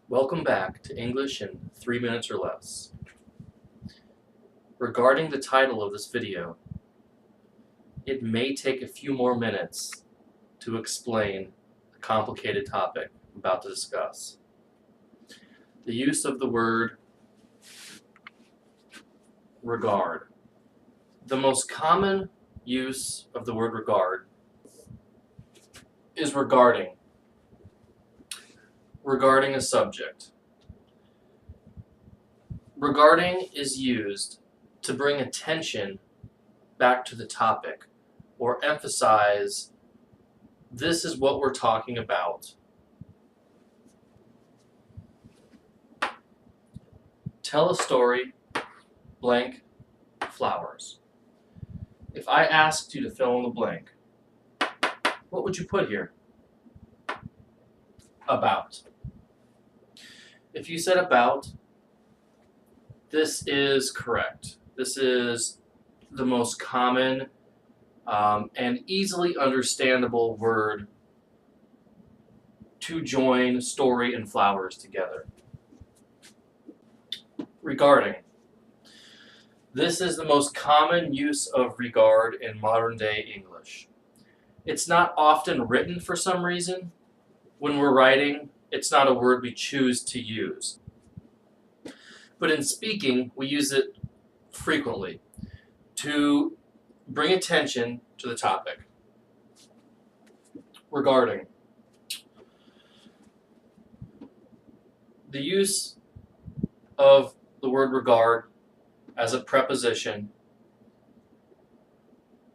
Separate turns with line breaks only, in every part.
Welcome back to English in 3 minutes or less. Regarding the title of this video, it may take a few more minutes to explain the complicated topic I'm about to discuss. The use of the word regard. The most common use of the word regard is regarding a subject. Regarding is used to bring attention back to the topic or emphasize this is what we're talking about. Tell a story, blank, flowers. If I asked you to fill in the blank, what would you put here? About. If you said about, this is correct. This is the most common and easily understandable word to join story and flowers together. Regarding. This is the most common use of regard in modern day English. It's not often written for some reason. When we're writing, it's not a word we choose to use. But in speaking, we use it frequently to bring attention to the topic. Regarding. The use of the word regard as a preposition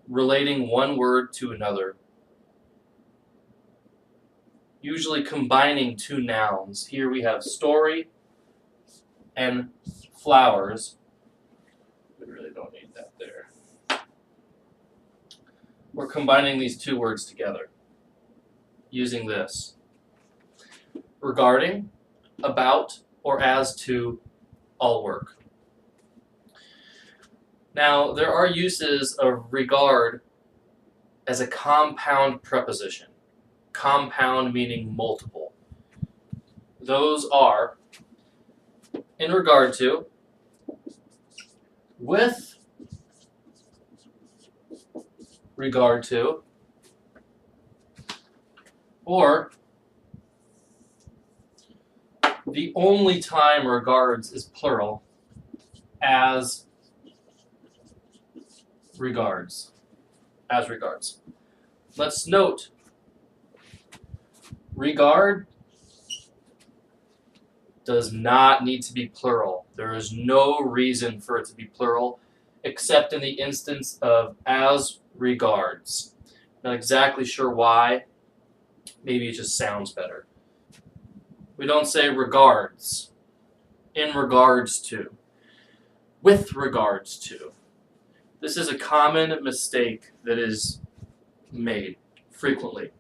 relating one word to another, usually combining two nouns. Here we have story and flowers. We really don't need that there. We're combining these two words together using this. Regarding, about, or as to all work. Now, there are uses of regard as a compound preposition. Compound meaning multiple. Those are in regard to, with regard to, or the only time regards is plural, as regards. As regards. Let's note, regard does not need to be plural. There is no reason for it to be plural, except in the instance of as regards. Not exactly sure why. Maybe it just sounds better. We don't say regards, in regards to, with regards to. This is a common mistake that is made frequently.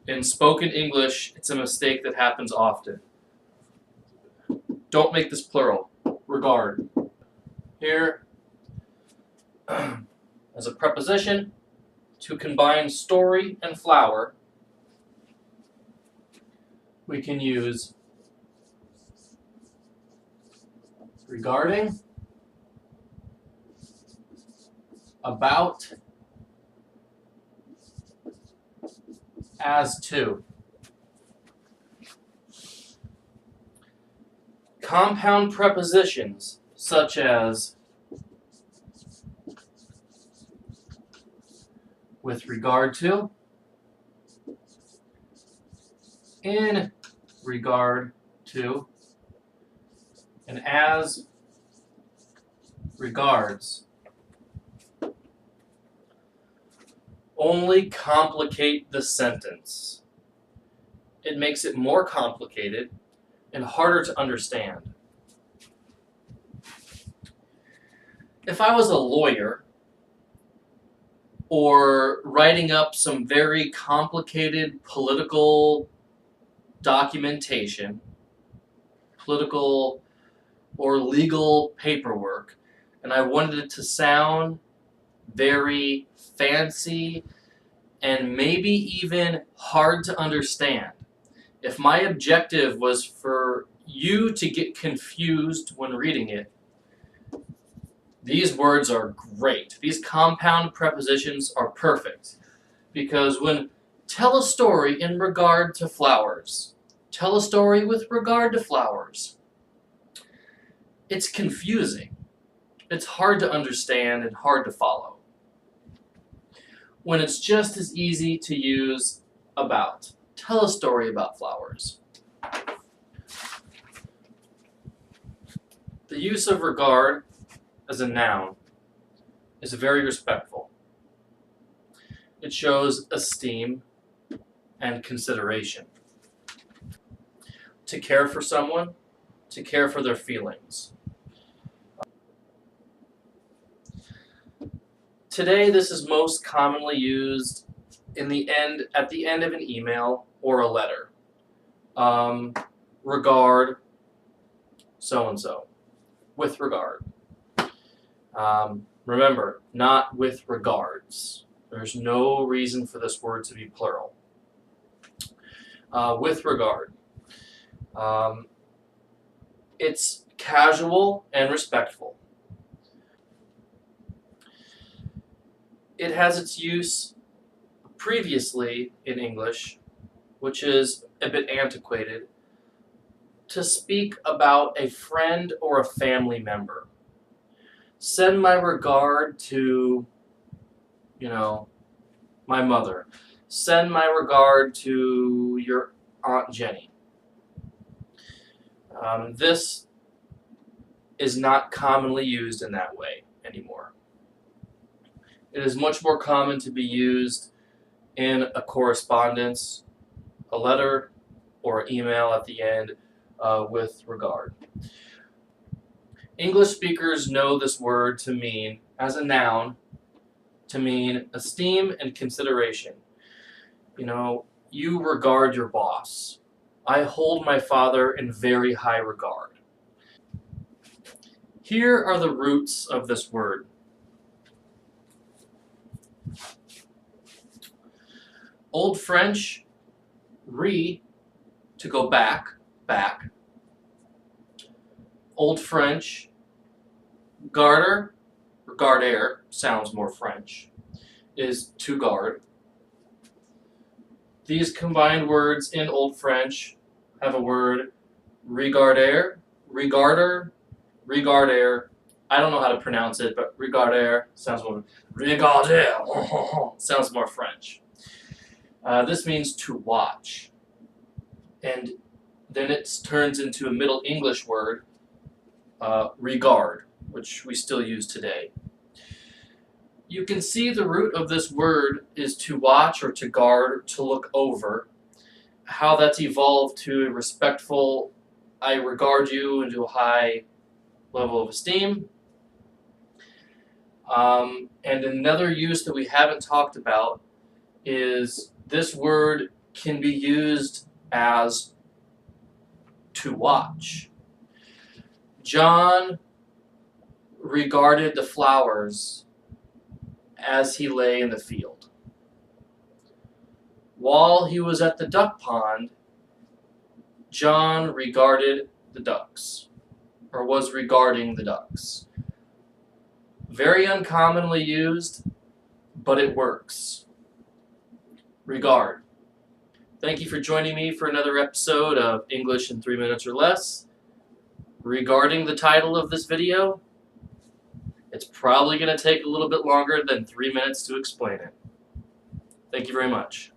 In spoken English, it's a mistake that happens often. Don't make this plural. Regard. Here, as a preposition, to combine story and flower, we can use regarding, about, as to. Compound prepositions such as with regard to, in regard to, and as regards only complicate the sentence. It makes it more complicated and harder to understand. If I was a lawyer or writing up some very complicated political documentation, political or legal paperwork, and I wanted it to sound very fancy and maybe even hard to understand, If my objective was for you to get confused when reading it, these words are great. These compound prepositions are perfect. Because when tell a story in regard to flowers, tell a story with regard to flowers, it's confusing. It's hard to understand and hard to follow. When it's just as easy to use about. Tell a story about flowers. The use of regard as a noun is very respectful. It shows esteem and consideration. To care for someone, to care for their feelings. Today, this is most commonly used at the end of an email or a letter. Regard so-and-so. With regard. Remember, not with regards. There's no reason for this word to be plural. With regard. It's casual and respectful. It has its use previously in English, which is a bit antiquated, to speak about a friend or a family member. Send my regard to, my mother. Send my regard to your Aunt Jenny. This is not commonly used in that way anymore. It is much more common to be used in a correspondence, a letter, or email at the end with regard. English speakers know this word to mean, as a noun, to mean esteem and consideration. You regard your boss. I hold my father in very high regard. Here are the roots of this word. Old French, to go back. Old French, garder, sounds more French, is to guard. These combined words in Old French have a word regarder. I don't know how to pronounce it, but regarder sounds more French. This means to watch. And then it turns into a Middle English word, regard, which we still use today. You can see the root of this word is to watch or to guard or to look over. How that's evolved to a respectful, I regard you, into a high level of esteem. And another use that we haven't talked about is this word can be used as to watch. John regarded the flowers as he lay in the field. While he was at the duck pond, John regarded the ducks, or was regarding the ducks. Very uncommonly used, but it works. Regard. Thank you for joining me for another episode of English in 3 minutes or less. Regarding the title of this video, it's probably going to take a little bit longer than 3 minutes to explain it. Thank you very much.